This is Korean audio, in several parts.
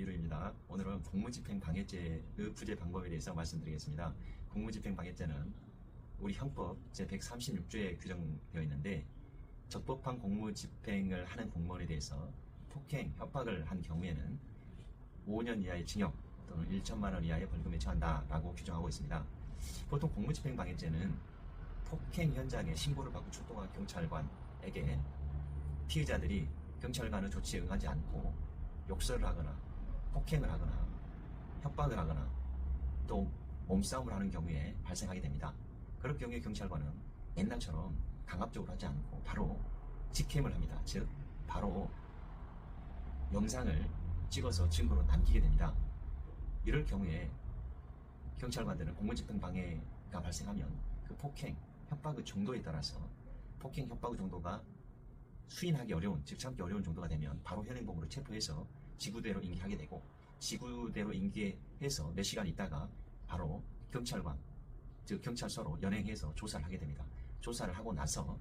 이루입니다. 오늘은 공무집행 방해죄의 부재 방법에 대해서 말씀드리겠습니다. 공무집행 방해죄는 우리 형법 제136조에 규정되어 있는데 적법한 공무집행을 하는 공무원에 대해서 폭행, 협박을 한 경우에는 5년 이하의 징역 또는 1천만 원 이하의 벌금에 처한다라고 규정하고 있습니다. 보통 공무집행 방해죄는 폭행 현장에 신고를 받고 출동한 경찰관에게 피의자들이 경찰관의 조치에 응하지 않고 욕설을 하거나 폭행을 하거나 협박을 하거나 또 몸싸움을 하는 경우에 발생하게 됩니다. 그럴 경우에 경찰관은 옛날처럼 강압적으로 하지 않고 바로 직행을 합니다. 즉 바로 영상을 찍어서 증거로 남기게 됩니다. 이럴 경우에 경찰관들은 공무집행 방해가 발생하면 그 폭행, 협박의 정도에 따라서 폭행, 협박의 정도가 수인하기 어려운, 즉 참기 어려운 정도가 되면 바로 현행범으로 체포해서 지구대로 인계하게 되고, 지구대로 인계해서 몇 시간 있다가 바로 경찰관, 즉 경찰서로 연행해서 조사를 하게 됩니다. 조사를 하고 나서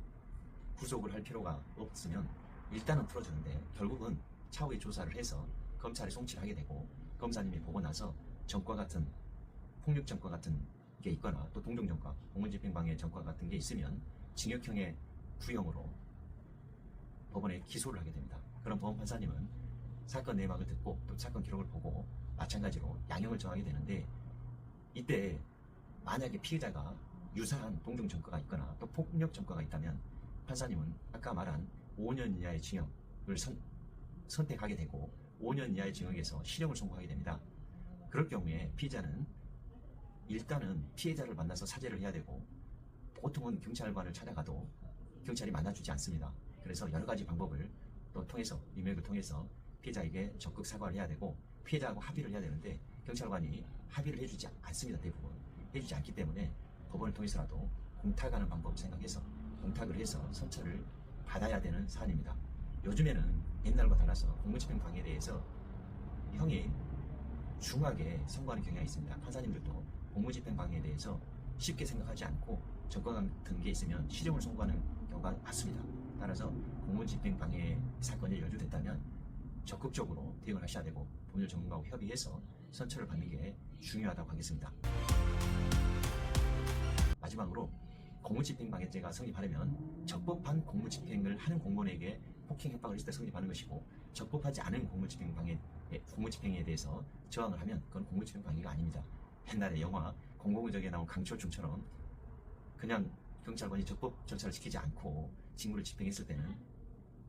구속을 할 필요가 없으면 일단은 풀어주는데 결국은 차후에 조사를 해서 검찰에 송치를 하게 되고, 검사님이 보고 나서 전과 같은 폭력 전과 같은 게 있거나 또 동종 전과, 공무집행방해 전과 같은 게 있으면 징역형의 구형으로 법원에 기소를 하게 됩니다. 그럼 법원 판사님은 사건 내막을 듣고 또 사건 기록을 보고 마찬가지로 양형을 정하게 되는데, 이때 만약에 피해자가 유사한 동종 전과가 있거나 또 폭력 전과가 있다면 판사님은 아까 말한 5년 이하의 징역을 선택하게 되고 5년 이하의 징역에서 실형을 선고하게 됩니다. 그럴 경우에 피해자는 일단은 피해자를 만나서 사죄를 해야 되고, 보통은 경찰관을 찾아가도 경찰이 만나주지 않습니다. 그래서 여러 가지 방법을 또 통해서, 임명을 통해서 피해자에게 적극 사과를 해야 되고 피해자하고 합의를 해야 되는데 경찰관이 합의를 해주지 않습니다. 대부분 해주지 않기 때문에 법원을 통해서라도 공탁하는 방법을 생각해서 공탁을 해서 선처를 받아야 되는 사안입니다. 요즘에는 옛날과 달라서 공무집행 방해에 대해서 형이 중하게 선고하는 경향이 있습니다. 판사님들도 공무집행 방해에 대해서 쉽게 생각하지 않고 전과 같은 게 있으면 실형을 선고하는 경우가 많습니다. 따라서 공무집행 방해 사건이 연루됐다면 적극적으로 대응을 하셔야 되고 법률 전문가하고 협의해서 선처를 받는 게 중요하다고 하겠습니다. 마지막으로 공무집행방해죄가 성립하려면 적법한 공무집행을 하는 공무원에게 폭행, 협박을 했을 때 성립하는 것이고, 적법하지 않은 공무집행에 대해서 저항을 하면 그건 공무집행방해가 아닙니다. 옛날에 영화 공공의적에 나온 강철중처럼 그냥 경찰관이 적법 절차를 지키지 않고 직무를 집행했을 때는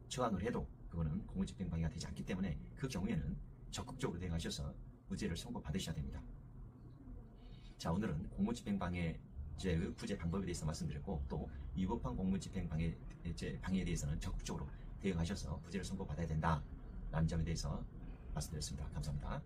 저항을 해도 그거는 공무집행방해가 되지 않기 때문에 그 경우에는 적극적으로 대응하셔서 무죄를 선고받으셔야 됩니다. 자, 오늘은 공무집행방해죄의 부재 방법에 대해서 말씀드렸고, 또 위법한 공무집행방해에 대해서는 적극적으로 대응하셔서 무죄를 선고받아야 된다라는 점에 대해서 말씀드렸습니다. 감사합니다.